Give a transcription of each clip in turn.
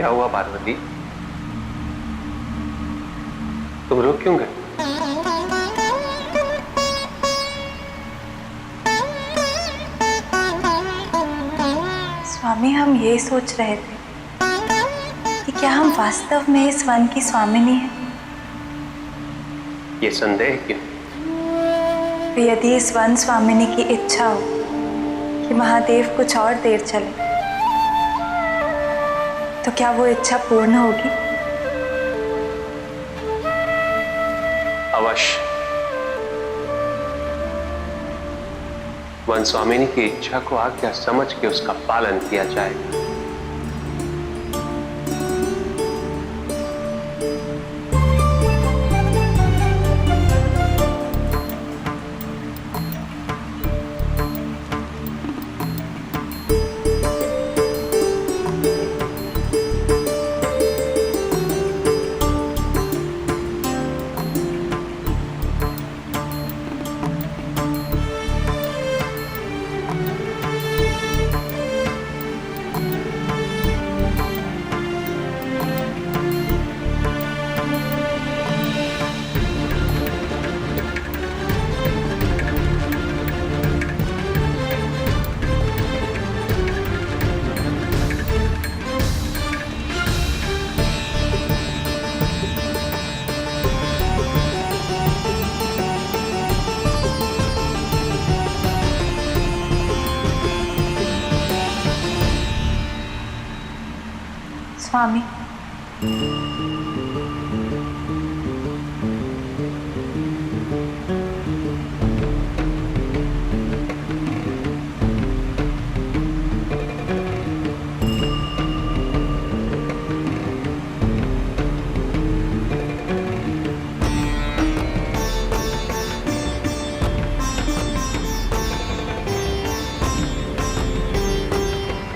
क्या हुआ पार्वती? तुम रुक क्यों गए? स्वामी, हम ये सोच रहे थे कि क्या हम वास्तव में इस वन की स्वामिनी हैं? ये संदेह क्यों? तो यदि इस वन स्वामिनी की इच्छा हो कि महादेव कुछ और देर चले, तो क्या वो इच्छा पूर्ण होगी? अवश्य। वन स्वामिनी की इच्छा को आज्ञा समझ के उसका पालन किया जाएगा। स्वामी,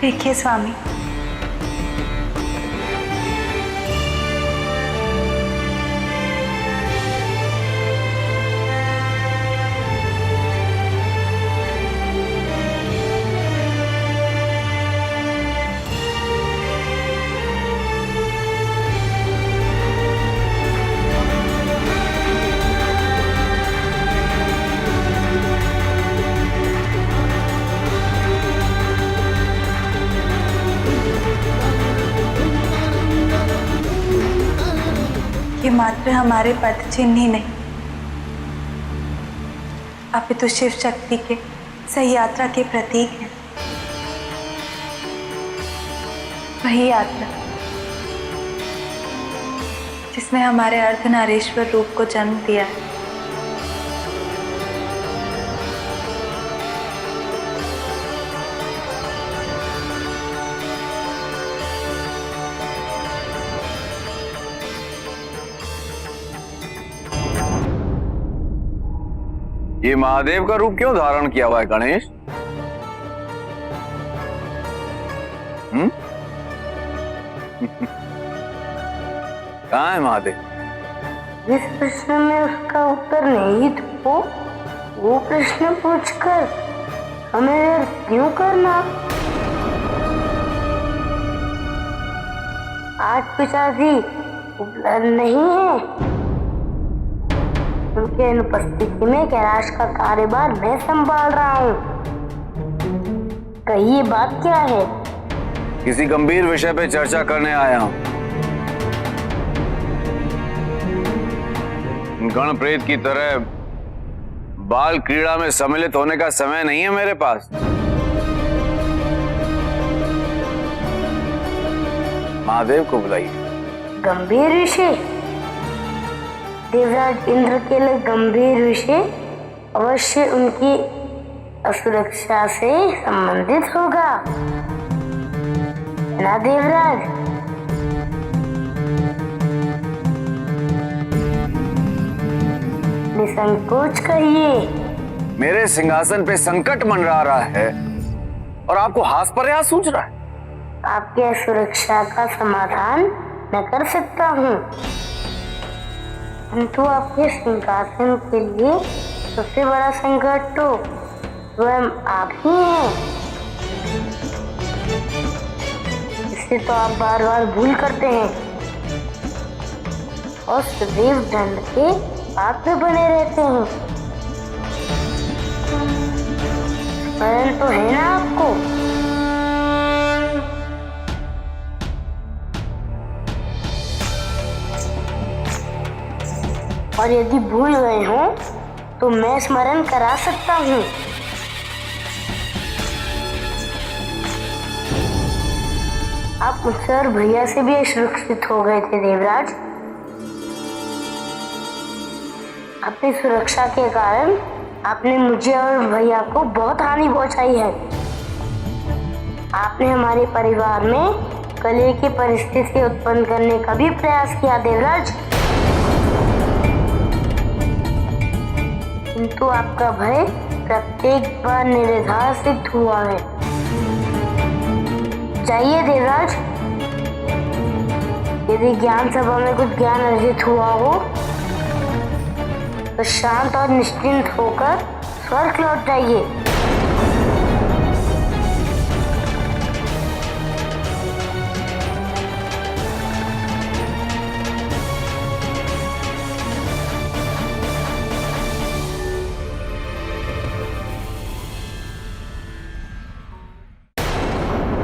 देखिए स्वामी, ये मात्र हमारे पद चिन्ह ही नहीं, अपितु शिव शक्ति के सही यात्रा के प्रतीक हैं। वही यात्रा जिसने हमारे अर्धनारीश्वर रूप को जन्म दिया है। ये महादेव का रूप क्यों धारण किया हुआ है गणेश? कहाँ है महादेव? जिस प्रश्न में उसका उत्तर नहीं तो वो प्रश्न पूछकर हमें क्यों करना? आज पिताजी उपलब्ध नहीं है। उनके अनुपस्थिति में कैलाश का कार्यभार मैं संभाल रहा हूँ। कहिए बात क्या है? किसी गंभीर विषय पे चर्चा करने आया हूँ। गण प्रेत की तरह बाल क्रीड़ा में सम्मिलित होने का समय नहीं है मेरे पास। महादेव को बुलाइए। गंभीर विषय? देवराज इंद्र के लिए गंभीर विषय अवश्य उनकी असुरक्षा से संबंधित होगा ना देवराज? निसंकोच कहिए। मेरे सिंहासन पे संकट मंडरा रहा है और आपको हास्यप्रयास सूझ रहा है। आपके सुरक्षा का समाधान मैं कर सकता हूँ, किंतु आपके सिंहासन के लिए सबसे बड़ा संकट तो स्वयं आप ही हैं। इसे तो आप बार बार भूल करते हैं और सदैव दंड के पाप में बने रहते हैं। स्मरण तो है ना आपको? और यदि भूल गए हो तो मैं स्मरण करा सकता हूँ। आप मुझसे और भैया से भी असुरक्षित हो गए थे देवराज। अपनी सुरक्षा के कारण आपने मुझे और भैया को बहुत हानि पहुंचाई है। आपने हमारे परिवार में कलह की परिस्थिति उत्पन्न करने का भी प्रयास किया देवराज, किंतु आपका भय प्रत्येक बार निराधार सिद्ध हुआ है। जाइए देवराज, यदि ज्ञान सभा में कुछ ज्ञान अर्जित हुआ हो तो शांत और निश्चिंत होकर स्वर्ग लौट जाइए।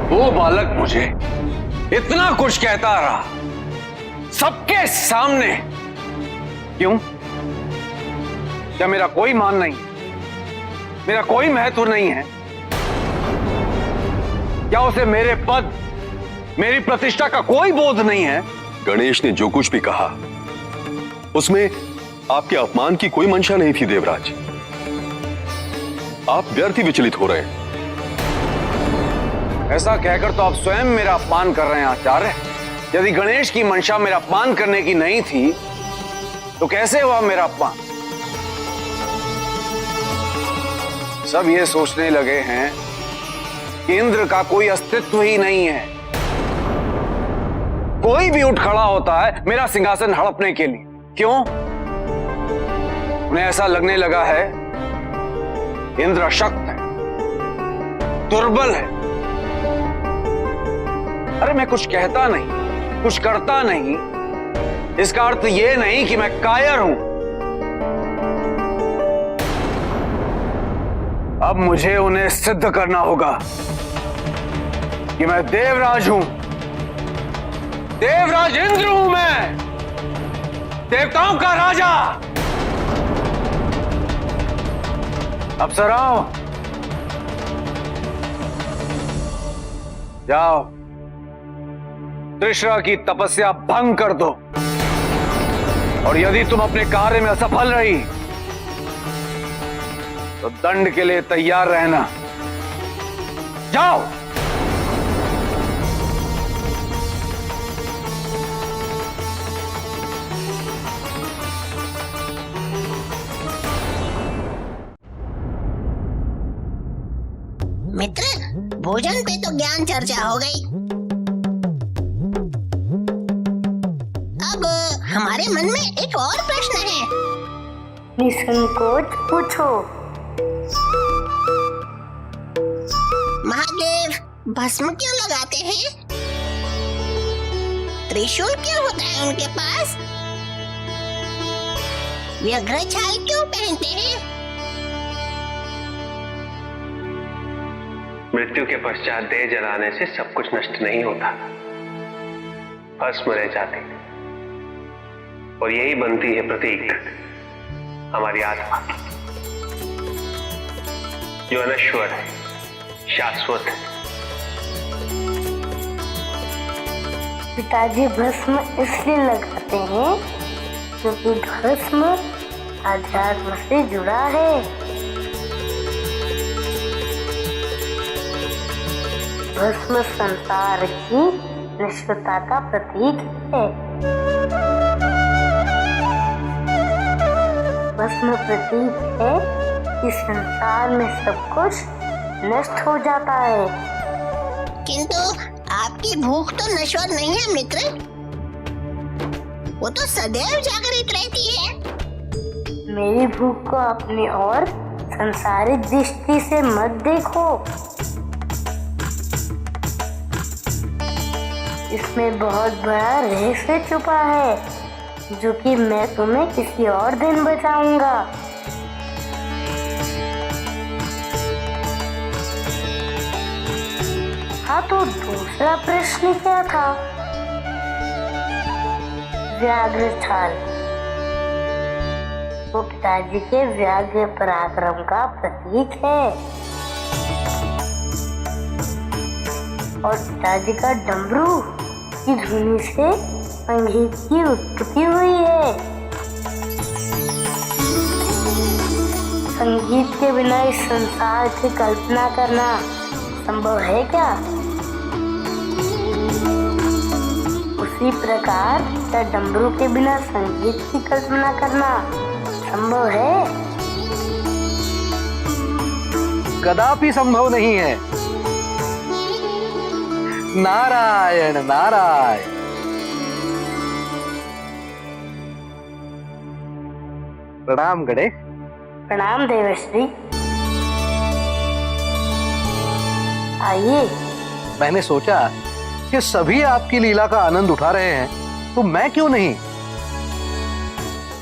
वो बालक मुझे इतना कुछ कहता रहा सबके सामने, क्यों? क्या मेरा कोई मान नहीं, मेरा कोई महत्व नहीं है? क्या उसे मेरे पद, मेरी प्रतिष्ठा का कोई बोध नहीं है? गणेश ने जो कुछ भी कहा उसमें आपके अपमान की कोई मंशा नहीं थी देवराज। आप व्यर्थ ही विचलित हो रहे हैं। ऐसा कहकर तो आप स्वयं मेरा अपमान कर रहे हैं आचार्य। यदि गणेश की मंशा मेरा अपमान करने की नहीं थी तो कैसे हुआ मेरा अपमान? सब ये सोचने लगे हैं कि इंद्र का कोई अस्तित्व ही नहीं है। कोई भी उठ खड़ा होता है मेरा सिंहासन हड़पने के लिए। क्यों? उन्हें ऐसा लगने लगा है इंद्र अशक्त है, दुर्बल है। अरे मैं कुछ कहता नहीं, कुछ करता नहीं, इसका अर्थ यह नहीं कि मैं कायर हूं। अब मुझे उन्हें सिद्ध करना होगा कि मैं देवराज हूं, देवराज इंद्र हूं मैं, देवताओं का राजा। अप्सराओं, जाओ त्रिशरा की तपस्या भंग कर दो, और यदि तुम अपने कार्य में असफल रही तो दंड के लिए तैयार रहना। जाओ। मित्र, भोजन पे तो ज्ञान चर्चा हो गई। अब हमारे मन में एक और प्रश्न है। निसंकोच पूछो। महादेव भस्म क्यों लगाते हैं? त्रिशूल क्यों होता है उनके पास? व्यग्र छाल क्यों पहनते हैं? मृत्यु के पश्चात देह जलाने से सब कुछ नष्ट नहीं होता, भस्म रह जाती, और यही बनती है प्रतीक हमारी आत्मा, जो अनश्वर है, शाश्वत है। पिताजी भस्म इसलिए लगाते हैं क्योंकि भस्म आध्यात्म से जुड़ा है। भस्म संसार की निष्ठता का प्रतीक है। भस्म प्रतीक है कि संसार में सब कुछ नष्ट हो जाता है। किंतु आपकी भूख तो नश्वर नहीं है मित्र, वो तो सदैव जागृत रहती है। मेरी भूख को अपनी ओर संसारिक दृष्टि से मत देखो। इसमें बहुत बड़ा रहस्य छुपा है जो कि मैं तुम्हें किसी और दिन बताऊंगा। हाँ, तो दूसरा प्रश्न क्या था? व्याघ्र छाल वो पिताजी के व्याघ्र पराक्रम का प्रतीक है और पिताजी का डमरू की धुनी से संगीत की उत्पत्ति हुई है। संगीत के बिना इस संसार की कल्पना करना संभव है क्या? उसी प्रकार क्या डमरू के बिना संगीत की कल्पना करना संभव है? कदापि संभव नहीं है। नारायण नारायण। प्रणाम गणेश। प्रणाम देवश्री। आइए। मैंने सोचा कि सभी आपकी लीला का आनंद उठा रहे हैं तो मैं क्यों नहीं।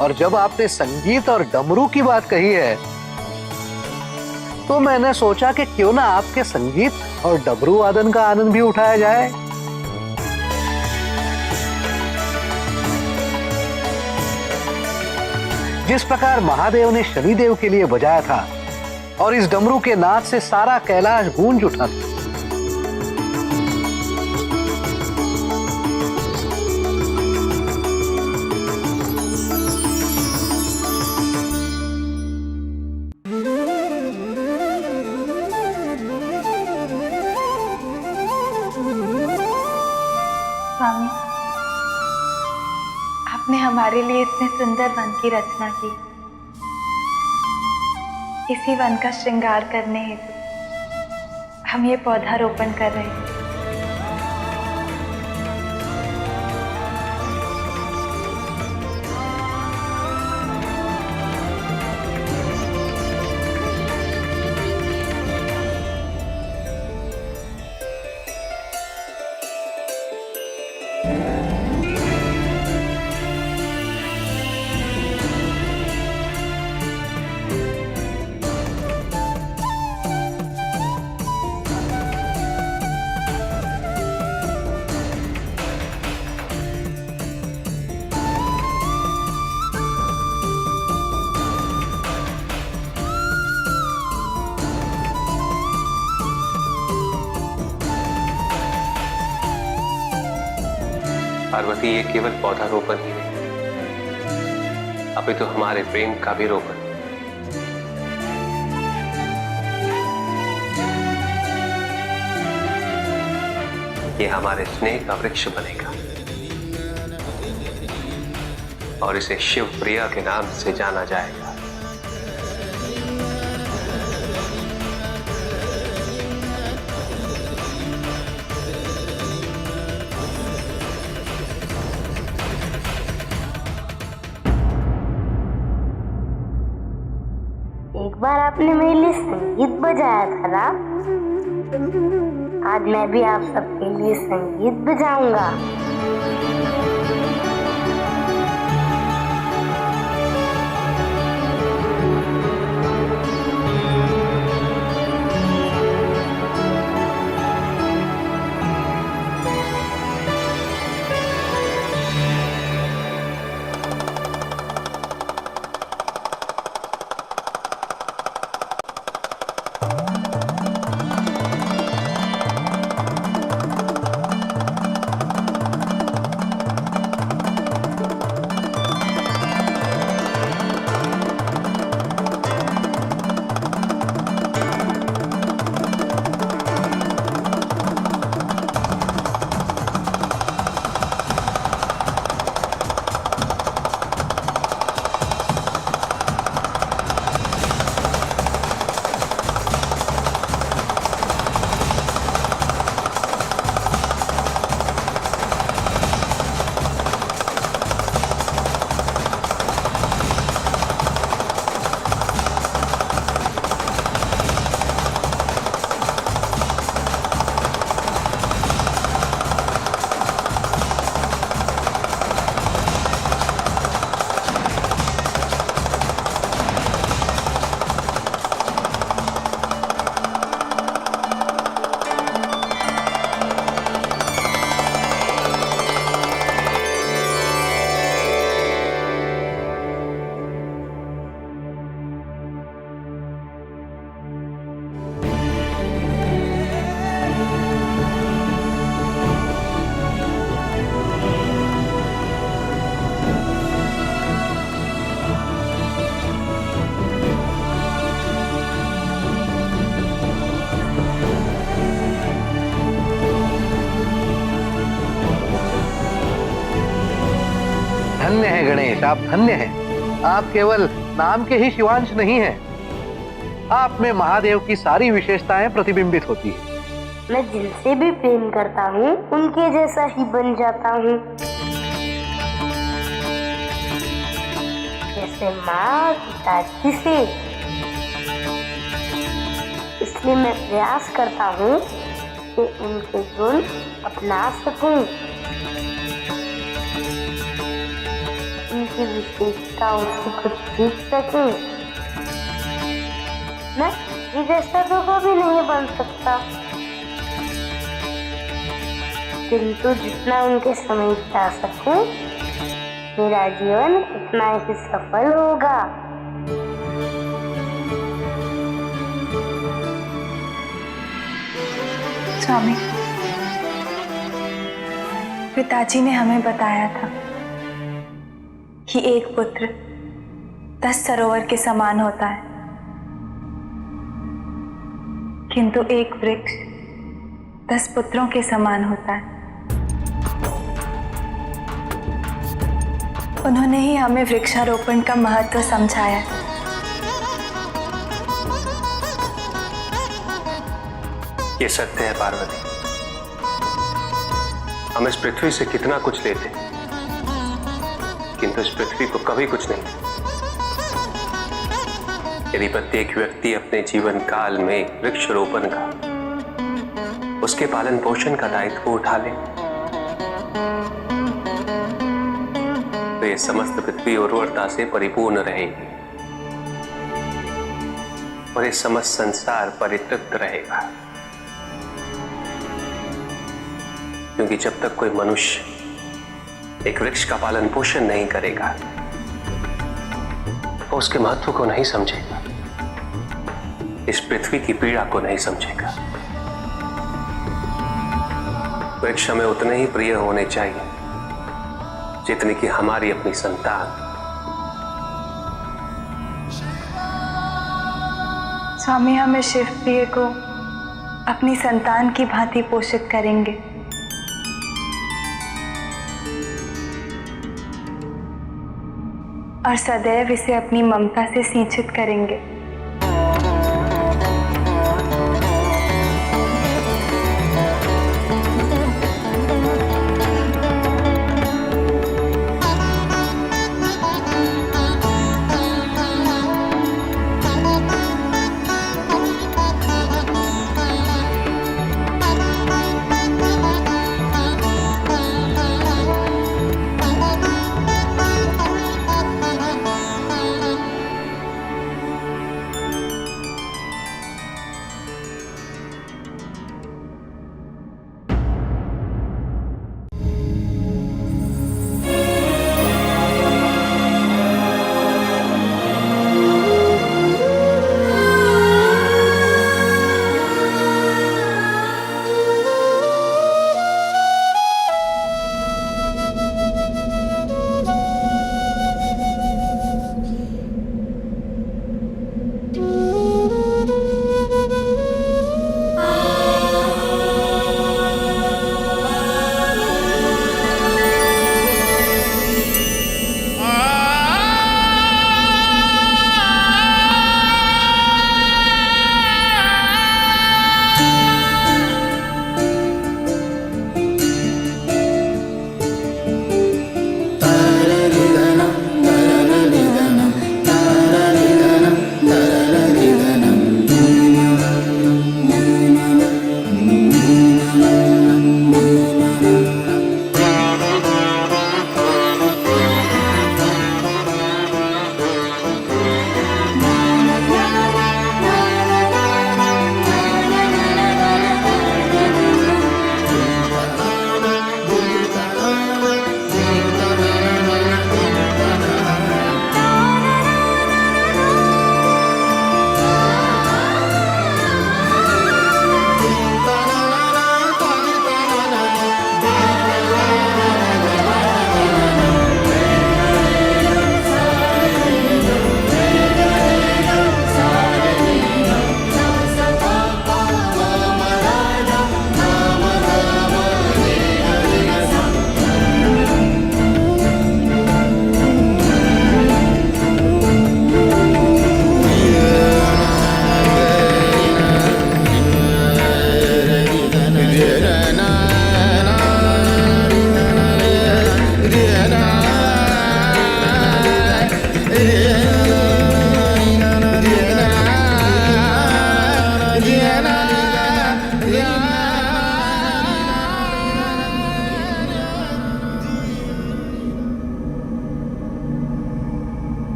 और जब आपने संगीत और डमरू की बात कही है तो मैंने सोचा कि क्यों ना आपके संगीत और डमरू वादन का आनंद भी उठाया जाए। जिस प्रकार महादेव ने शनिदेव के लिए बजाया था और इस डमरू के नाद से सारा कैलाश गूंज उठा था। स्वामी, आपने हमारे लिए इतने सुंदर वन की रचना की। इसी वन का श्रृंगार करने हेतु हम ये पौधारोपण कर रहे हैं। पार्वती, ये केवल पौधारोपण ही नहीं, अभी तो हमारे प्रेम का भी रोपण। ये हमारे स्नेह का वृक्ष बनेगा और इसे शिव प्रिया के नाम से जाना जाएगा। एक बार आपने मेरे लिए संगीत बजाया था ना, आज मैं भी आप सबके लिए संगीत बजाऊंगा। शिवांश, आप धन्य हैं। आप केवल नाम के ही शिवांश नहीं हैं, आप में महादेव की सारी विशेषताएं प्रतिबिंबित होती हैं। मैं जिनसे भी प्रेम करता हूँ उनके जैसा ही बन जाता हूँ, जैसे माँ पिताजी से। इसलिए मैं प्रयास करता हूँ कि उनके गुण अपना सकूं, उनकी विशेषताओं से कुछ सीख सकूं। मैं ये जैसा तो कभी नहीं बन सकता, किंतु जितना उनके समीप आ सकूं, मेरा जीवन उतना ही सफल होगा। स्वामी, पिताजी ने हमें बताया था कि एक पुत्र 10 सरोवर के समान होता है, किंतु एक वृक्ष 10 पुत्रों के समान होता है। उन्होंने ही हमें वृक्षारोपण का महत्व समझाया। ये सत्य है पार्वती, हम इस पृथ्वी से कितना कुछ लेते, किंतु इस पृथ्वी को कभी कुछ नहीं। यदि प्रत्येक व्यक्ति अपने जीवन काल में वृक्षारोपण का, उसके पालन पोषण का दायित्व उठा ले, तो ये समस्त पृथ्वी उर्वरता से परिपूर्ण रहेगी और ये समस्त संसार परितृप्त रहेगा। क्योंकि जब तक कोई मनुष्य एक वृक्ष का पालन पोषण नहीं करेगा, वो उसके महत्व को नहीं समझेगा, इस पृथ्वी की पीड़ा को नहीं समझेगा। वृक्ष हमें उतने ही प्रिय होने चाहिए जितने कि हमारी अपनी संतान। स्वामी, हम इस शिव प्रिय को अपनी संतान की भांति पोषित करेंगे। और सदैव इसे अपनी ममता से सिंचित करेंगे।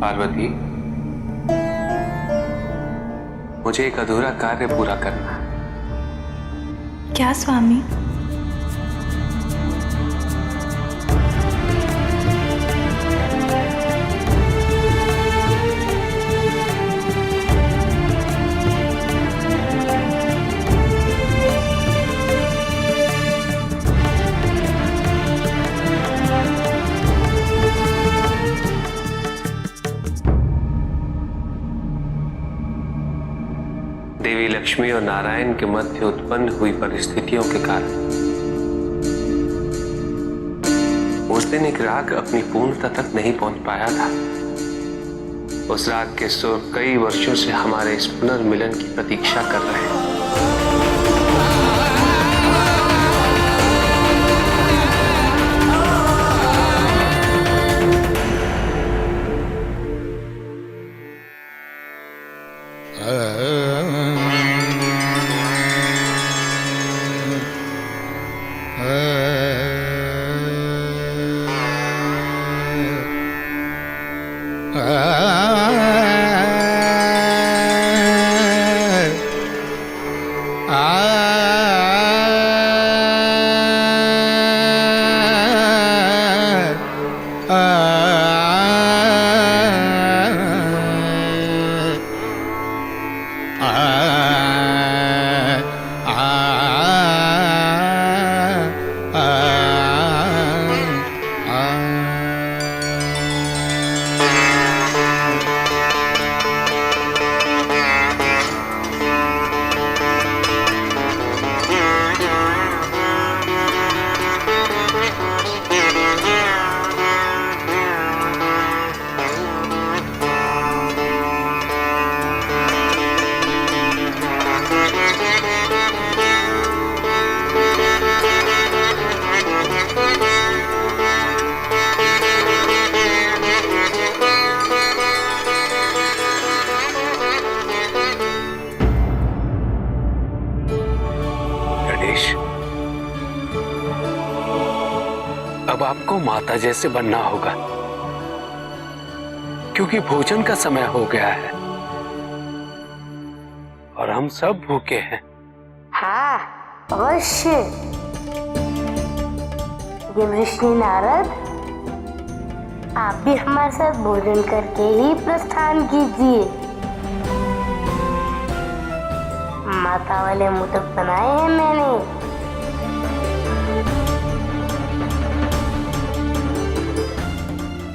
पार्वती, मुझे एक अधूरा कार्य पूरा करना है। क्या स्वामी? देवी लक्ष्मी और नारायण के मध्य उत्पन्न हुई परिस्थितियों के कारण उस दिन एक राग अपनी पूर्णता तक नहीं पहुंच पाया था। उस राग के सुर कई वर्षों से हमारे इस पुनर्मिलन की प्रतीक्षा कर रहे हैं। अब आपको माता जैसे बनना होगा, क्योंकि भोजन का समय हो गया है और हम सब भूखे हैं। हाँ अवश्य। देवर्षि नारद, आप भी हमारे साथ भोजन करके ही प्रस्थान कीजिए। माता वाले मोदक बनाए हैं मैंने।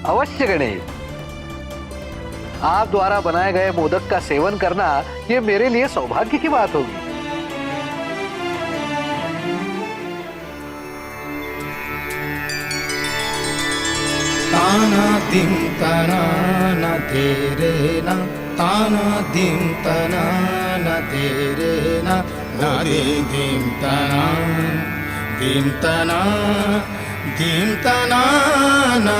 अवश्य गणेश, आप द्वारा बनाए गए मोदक का सेवन करना ये मेरे लिए सौभाग्य की बात होगी। ताना दिम तना न तेरे न, ताना दिम तना न तेरे न, नारे दिम तना दिम तना न,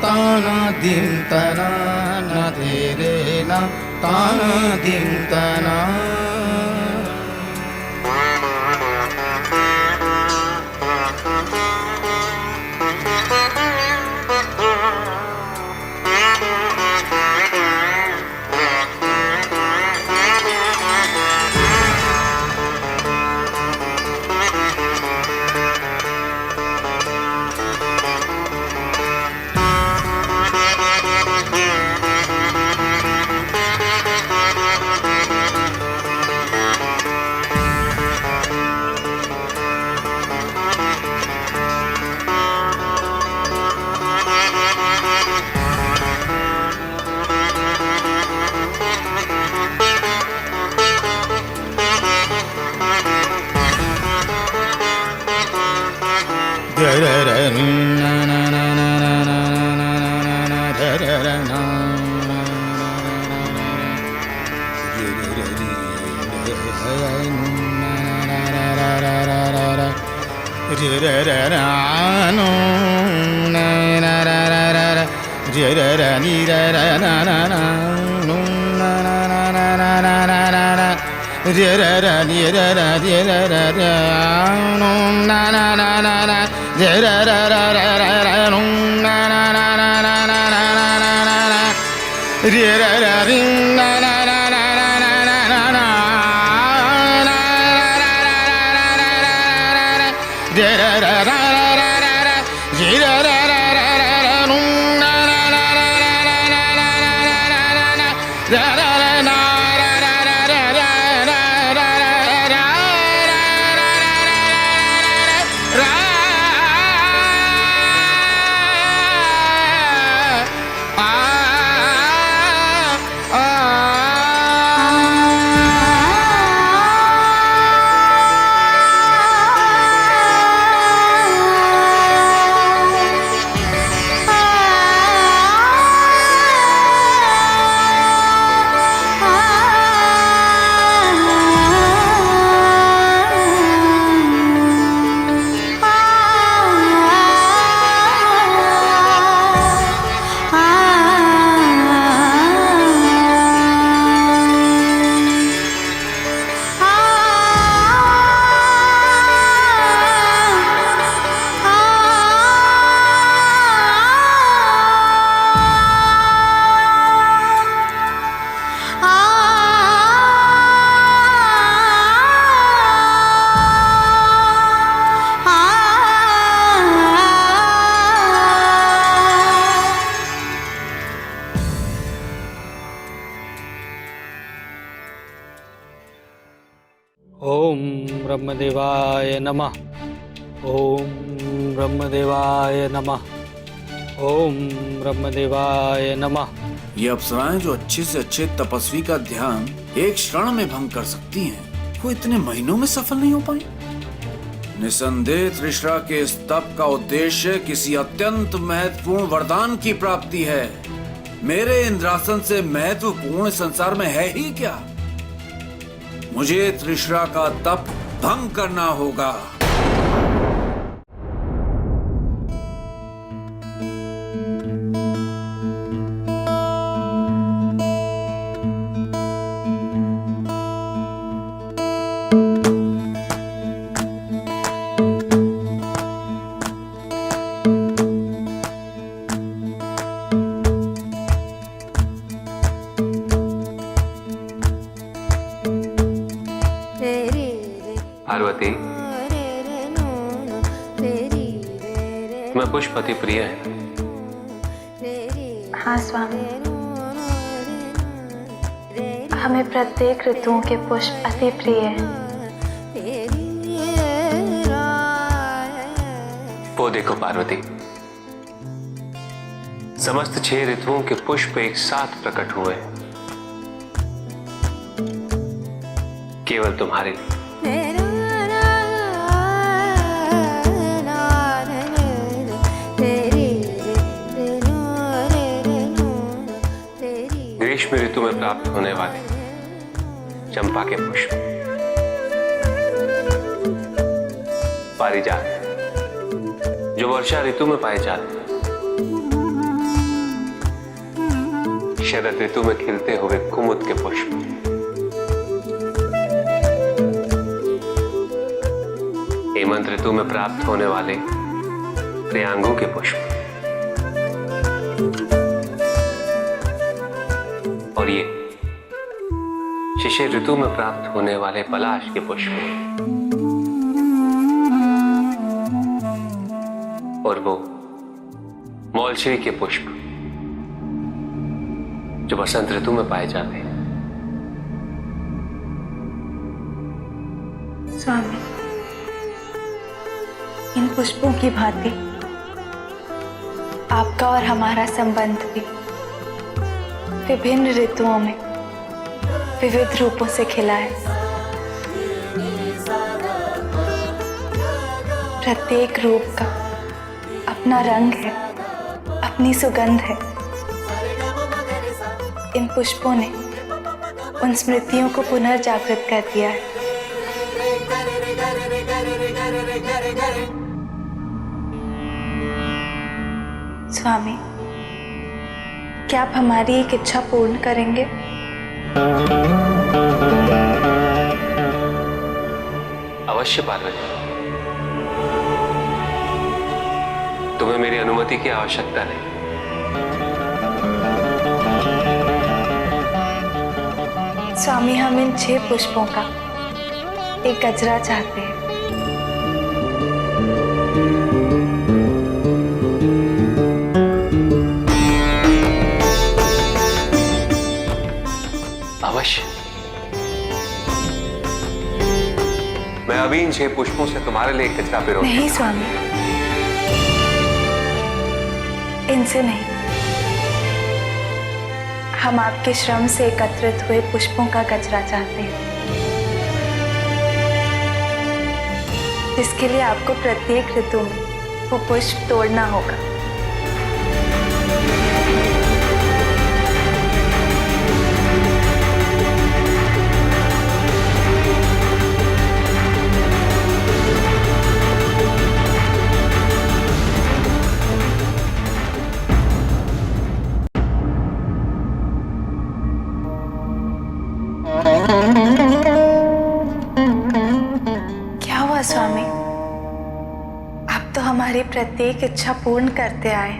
ताना दिम तना न तेरे न, ताना दिम तना। रे रे रे रिंग ना ना ना ना ना ना ना ना रे रे रे रे रे रे रे ओम ब्रह्मदेवाय नमः। ओम ब्रह्मदेवाय नमः। ओम ब्रह्मदेवाय नमः। ये अप्सराएं जो अच्छे से अच्छे तपस्वी का ध्यान एक क्षण में भंग कर सकती हैं, वो इतने महीनों में सफल नहीं हो पाई। निसंदेह त्रिशरा के इस तप का उद्देश्य किसी अत्यंत महत्वपूर्ण वरदान की प्राप्ति है। मेरे इंद्रासन से महत्वपूर्ण संसार में है ही क्या? मुझे त्रिशरा का तप भंग करना होगा। पार्वती, तुम्हें पुष्प अति प्रिय है? हाँ स्वामी, हमें प्रत्येक ऋतुओं के पुष्प अति प्रिय हैं। वो देखो पार्वती, समस्त 6 ऋतुओं के पुष्प एक साथ प्रकट हुए हैं, केवल तुम्हारे लिए। ग्रीष्म ऋतु में प्राप्त होने वाले चंपा के पुष्प, पारिजात जो वर्षा ऋतु में पाए जाते हैं, शरद ऋतु में खिलते हुए कुमुद के पुष्प, हेमंत ऋतु में प्राप्त होने वाले प्रियांगों के पुष्प, और ये शिशिर ऋतु में प्राप्त होने वाले पलाश के पुष्प, और वो मौलश्री के पुष्प जो बसंत ऋतु में पाए जाते हैं। स्वामी, इन पुष्पों की भांति आपका और हमारा संबंध भी विभिन्न ऋतुओं में विविध रूपों से खिला है। प्रत्येक रूप का अपना रंग है, अपनी सुगंध है। इन पुष्पों ने उन स्मृतियों को पुनर्जागृत कर दिया है। स्वामी, क्या आप हमारी एक इच्छा पूर्ण करेंगे? अवश्य पार्वती, तुम्हें मेरी अनुमति की आवश्यकता नहीं। स्वामी, हम इन 6 पुष्पों का एक गजरा चाहते हैं। अवश्य। मैं अभी इन 6 पुष्पों से तुम्हारे लिए एक गजरा पिरो। नहीं स्वामी, इनसे नहीं। हम आपके श्रम से एकत्रित हुए पुष्पों का गजरा चाहते हैं, जिसके लिए आपको प्रत्येक ऋतु में वो पुष्प तोड़ना होगा। क्या हुआ स्वामी? आप तो हमारी प्रत्येक इच्छा पूर्ण करते आए,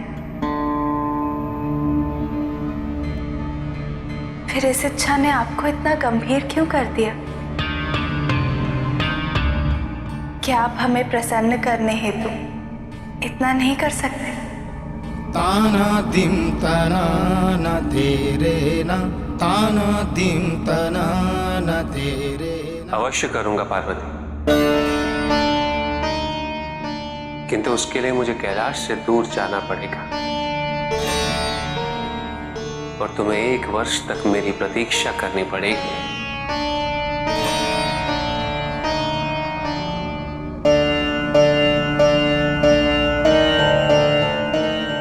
फिर इस इच्छा ने आपको इतना गंभीर क्यों कर दिया? क्या आप हमें प्रसन्न करने हेतु इतना नहीं कर सकते? ताना दिम तना न तेरे न, ताना दिम तना न तेरे न। अवश्य करूंगा पार्वती, किंतु उसके लिए मुझे कैलाश से दूर जाना पड़ेगा और तुम्हें 1 वर्ष तक मेरी प्रतीक्षा करनी पड़ेगी।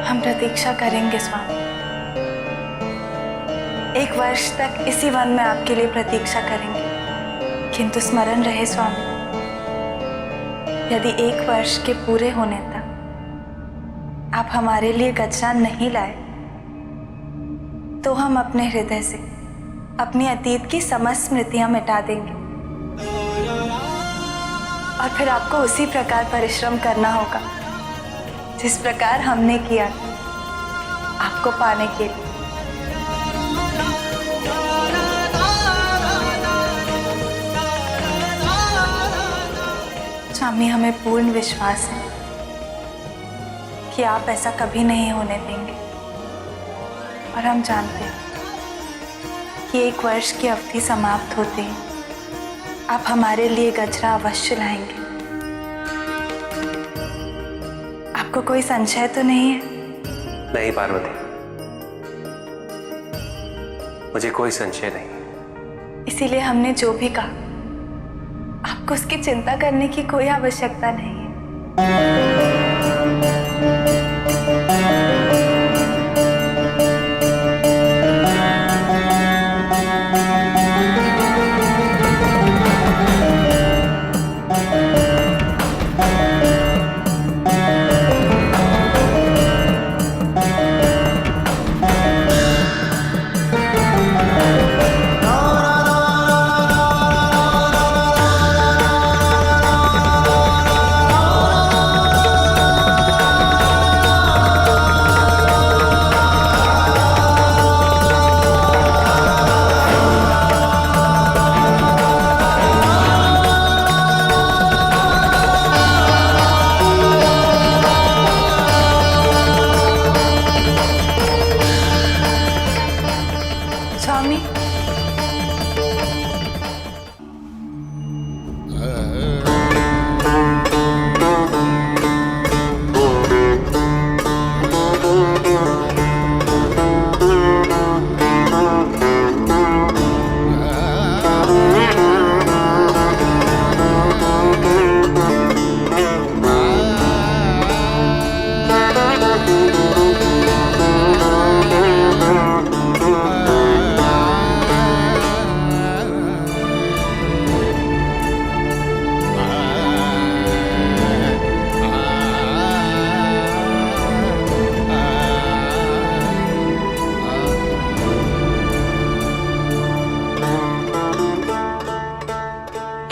हम प्रतीक्षा करेंगे स्वामी। 1 वर्ष तक इसी वन में आपके लिए प्रतीक्षा करेंगे, किंतु स्मरण रहे स्वामी, यदि 1 वर्ष के पूरे होने तक आप हमारे लिए गजरा नहीं लाए, तो हम अपने हृदय से अपनी अतीत की समस्त स्मृतियां मिटा देंगे और फिर आपको उसी प्रकार परिश्रम करना होगा जिस प्रकार हमने किया आपको पाने के लिए। स्वामी, हमें पूर्ण विश्वास है कि आप ऐसा कभी नहीं होने देंगे और हम जानते हैं कि 1 वर्ष की अवधि समाप्त होते ही आप हमारे लिए गजरा अवश्य लाएंगे। आपको कोई संशय तो नहीं है? नहीं पार्वती, मुझे कोई संशय नहीं। इसीलिए हमने जो भी कहा, आपको उसकी चिंता करने की कोई आवश्यकता नहीं है। स्वामी,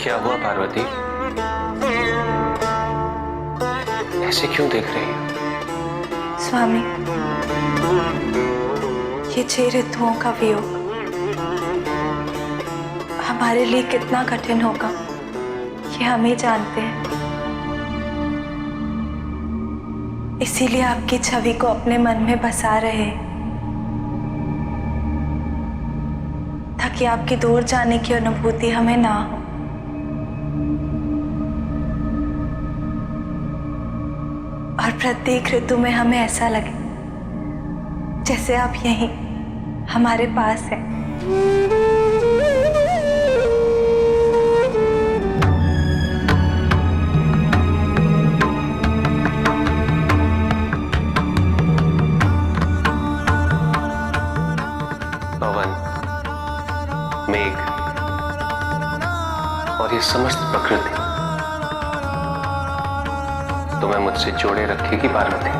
क्या हुआ पार्वती? ऐसे क्यों देख रही हो? स्वामी, ये 6 ऋतुओं का वियोग हमारे लिए कितना कठिन होगा ये हम ही जानते हैं। इसीलिए आपकी छवि को अपने मन में बसा रहे हैं, ताकि आपके दूर जाने की अनुभूति हमें ना हो। और प्रत्येक ऋतु में हमें ऐसा लगे जैसे आप यहीं हमारे पास हैं। पवन, मेघ और ये समस्त प्रकृति तुम्हें मुझसे जोड़े रखेगी पार्वती।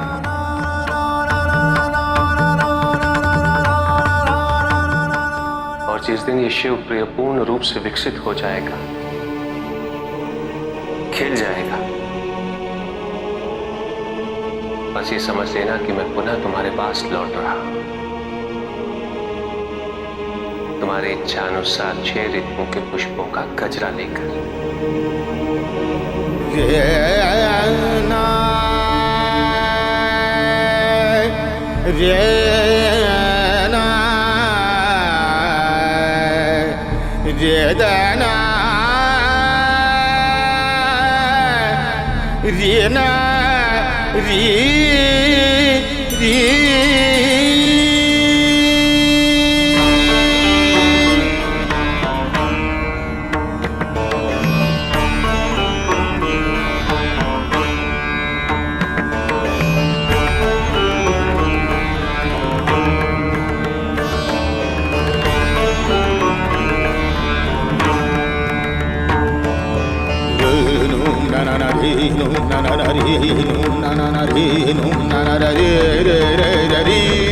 और जिस दिन ये शिव प्रिय पूर्ण रूप से विकसित हो जाएगा, खिल जाएगा, बस ये समझ लेना कि मैं पुनः तुम्हारे पास लौट रहा हूं, तुम्हारी इच्छा अनुसार 6 ऋतुओं के पुष्पों का गजरा लेकर। रेना रेना रेदाना रेना री री na na na ri